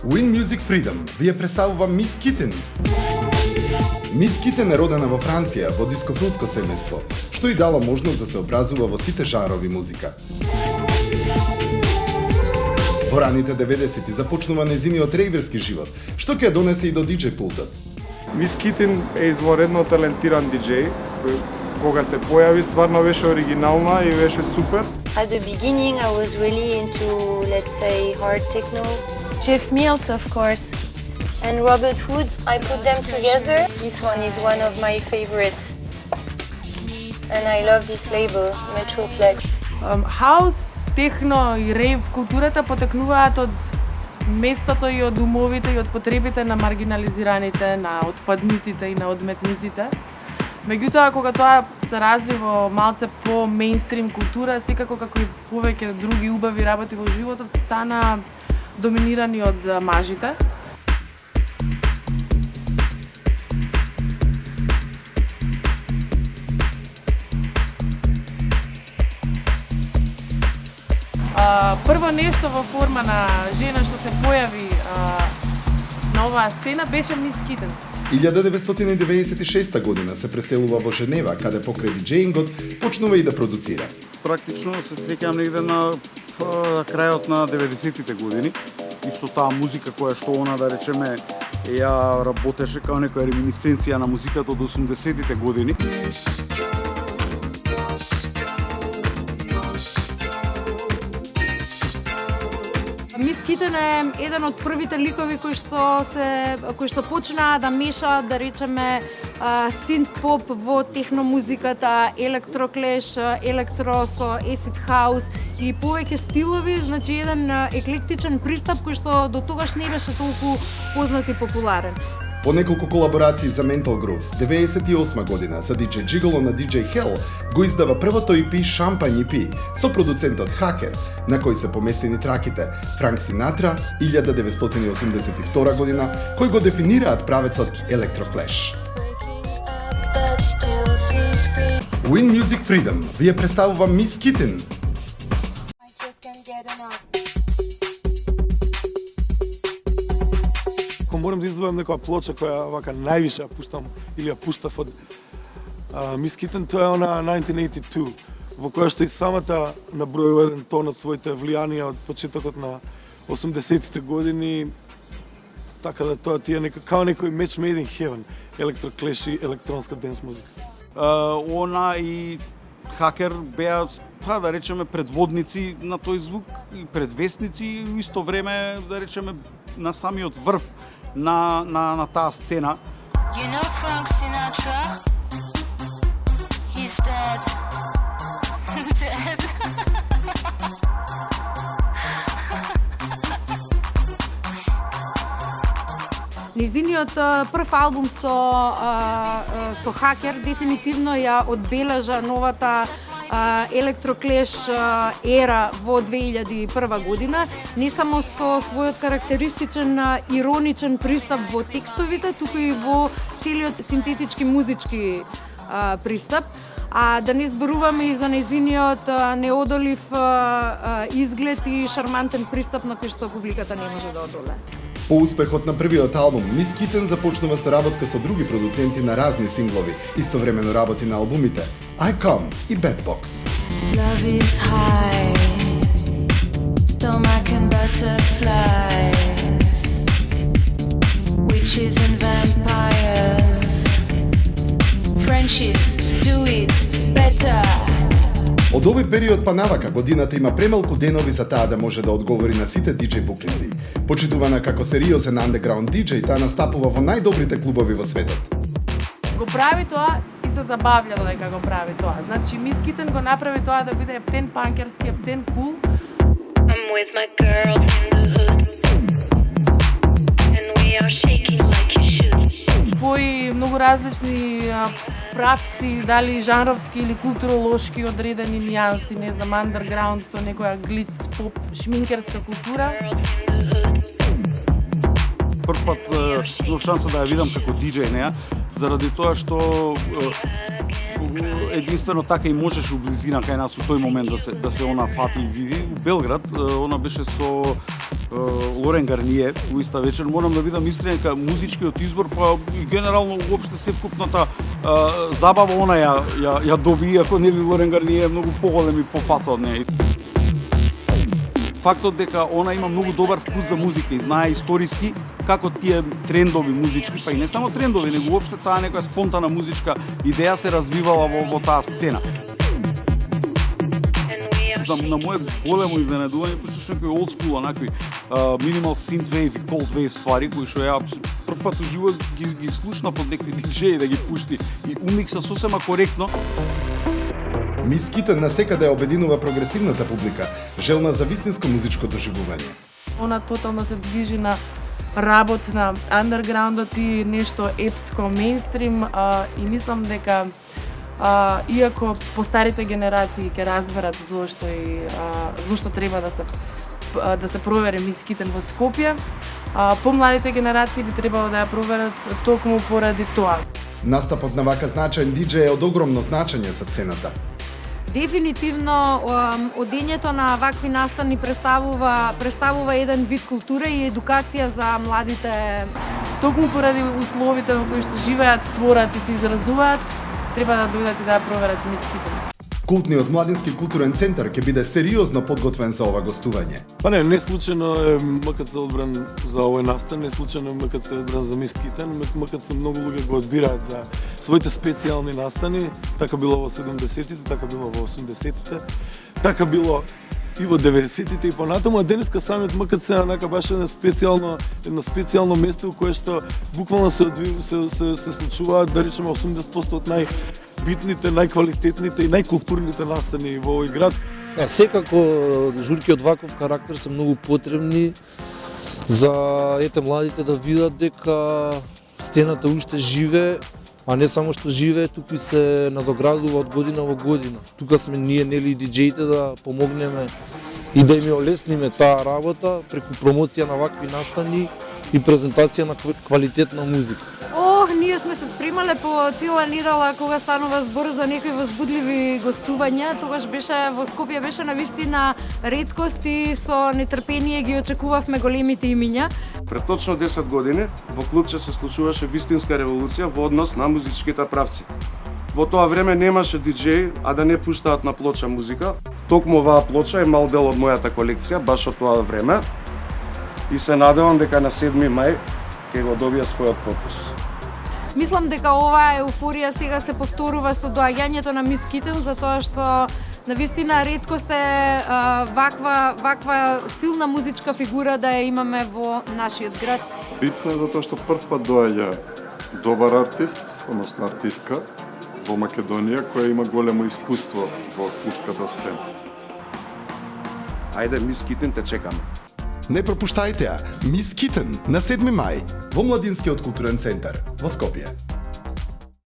Win Music Freedom ви ја представува Мис Китен. Мис Китен е родена во Франција во дискофилско семејство, што и дала можност да се образува во сите жанрови музика. Во раните 90-ти започнува нејзиниот рейверски живот, што ќе ја донесе и до диџеј пултот. Мис Китен е изворедно талентиран диџеј. Кога се појави, стварно беше оригинална и беше супер. At the beginning, I was really into, let's say, hard techno. Jeff Mills, of course, and Robert Woods. I put them together. This one is one of my favorites. And I love this label, Metroplex. Хаус, техно и рейв културата потекнуваат од местото и од умовите и од потребите на маргинализираните, на отпадниците и на одметниците. Меѓутоа, кога тоа се разви во малце по мејнстрим култура, секако како и повеќе други убави работи во животот, стана доминирани од мажите. Прво нешто во форма на жена што се појави на оваа сцена беше Мис Китен. 1996 година се преселува во Женева, каде покрај диџеингот почнува и да продуцира. Практично се среќам негде на крајот на 90-тите години и со таа музика која што она, да речеме, ја работеше како некоја реминисценција на музиката од 80-тите години. Мис Китен е еден од првите ликови кои што почнаа да мешаат, да речеме, синт-поп во техномузиката, електроклеш, електро со acid house и повеќе стилови, значи еден еклектичен пристап кој што до тогаш не беше толку познат и популарен. По неколку колаборации за Mental Grooves, 98 година за DJ Gigolo на DJ Hell го издава првото EP Champagne EP со продуцентот Хакер, на кој се поместени траките Франк Синатра 1982 година, кој го дефинираат правецот електроклеш. Win Music Freedom ви ја представува Мис Китен. Морам да издвојам некоја плоча која вака највише ја пуштам или ја пуштав од Мис Китен, тоа е она 1982, во која што и самата набројува еден тон од своите влијанија од почетокот на 80-тите години, така да тоа ти е као некој match made in heaven, електроклеш и електронска денс музика. Она и Хакер беа, да речеме, предводници на тој звук и предвесници и во исто време, да речеме, на самиот врв на таа сцена. You know Frank Sinatra? He's dead. Dead. Нејзиниот прв албум со Хакер дефинитивно ја одбележа новата електроклеш ера во 2001 година, не само со својот карактеристичен ироничен пристап во текстовите, туку и во целиот синтетички музички пристап. А да не зборуваме и за нејзиниот неодолив изглед и шармантен пристап на кој што публиката не може да одолее. По успехот на првиот албум, Мис Китен започнува соработка со други продуценти на разни синглови, истовремено работи на албумите I Come и Bad Box. Love is high, stomach and butterflies, witches and vampires, Frenchies do it better. Од овој период па навака годината има премалку денови за таа да може да одговори на сите диџеј буклици. Почитувана како сериозен андеграунд диџеј, таа настапува во најдобрите клубови во светот. Го прави тоа и се забавља додека го прави тоа. Значи Мис Китен го направи тоа да биде ептен панкерски, ептен кул. I'm with my girls in the hood, and we are shaking like you should. Пои многу различни правци, дали жанровски или културолошки одредени нијанси, не знам, андерграунд со некоја глиц, поп, шминкерска култура. Првпат имав шанса да ја видам како диџеј неа, заради тоа што единствено така и можеше у близина кај нас у тој момент да се она фати и види. У Белград она беше со Лорен Гарние у иста вечер. Морам да видам искрен дека музичкиот избор па и генерално уопште севкупната забава она ја доби, иако нели Лорен Гарние е многу поголем и пофаца од неја. Фактот дека она има многу добар вкус за музика и знае историски како тие трендови музички, па и не само трендови, него уопште таа некоја спонтана музичка идеја се развивала во таа сцена. На моје големо изненадување, пошто што некои old school, онакви minimal synthwave и cold wave ствари, кои што ја прв пат уживо ги слушнав од некој диџеј да ги пушти и умикса сосема коректно. Мис Китен насекаде обединува прогресивната публика, желна за вистинско музичко доживување. Она тотално се движи на работ на андерграундот и нешто епско, мејнстрим и мислам дека иако постарите генерации ќе разберат зошто треба да се провери Мис Китен во Скопје, помладите генерации би требало да ја проверат токму поради тоа. Настапот на вака значаен диџеј е од огромно значење за сцената. Дефинитивно одењето на вакви настани представува еден вид култура и едукација за младите. Токму поради условите во кои што живеат, творат и се изразуваат, треба да дојдат и да ја проверат Мис Китен. Култниот младински културен центар ќе биде сериозно подготвен за ова гостување. Па не случајно е МКЦ одбран за овој настан, не случајно е МКЦ одбран за Мис Китен, МКЦ многу луѓе го одбираат за своите специјални настани, така било во 70-тите, така било во 80-тите, така било и во 90-тите и понатаму, а денеска самиот МКЦ е онака баш едно специјално место кое што буквално се случуваат, да речеме 80% од најбитните, најквалитетните и најкултурните настани во овој град. Секако журки од ваков карактер се многу потребни за младите да видат дека сцената уште живе, а не само што живее, туку и се надоградува од година во година. Тука сме ние, нели, диџеите да помогнеме и да им ја олесниме таа работа преку промоција на вакви настани и презентација на квалитетна музика. Ние сме се спремале по цела недела кога станува збор за некои возбудливи гостувања. Тогаш во Скопје беше навистина реткост и со нетрпение ги очекувавме големите имиња. Пред точно 10 години во клубче се случуваше вистинска револуција во однос на музичките правци. Во тоа време немаше диџеј, а да не пуштаат на плоча музика. Токму оваа плоча е мал дел од мојата колекција, баш од тоа време. И се надевам дека на 7 мај ќе го добија својот подпис. Мислам дека оваа еуфорија сега се повторува со доаѓањето на Мис Китен, затоа што навистина реткост е ваква силна музичка фигура да ја имаме во нашиот град. Битно е затоа што прв пат доаѓа добар артист, односно артистка во Македонија која има големо искуство во клубската сцена. Ајде, Мис Китен, те чекаме. Не пропуштајте ја, Мис Китен на 7 мај во Младинскиот културен центар во Скопје.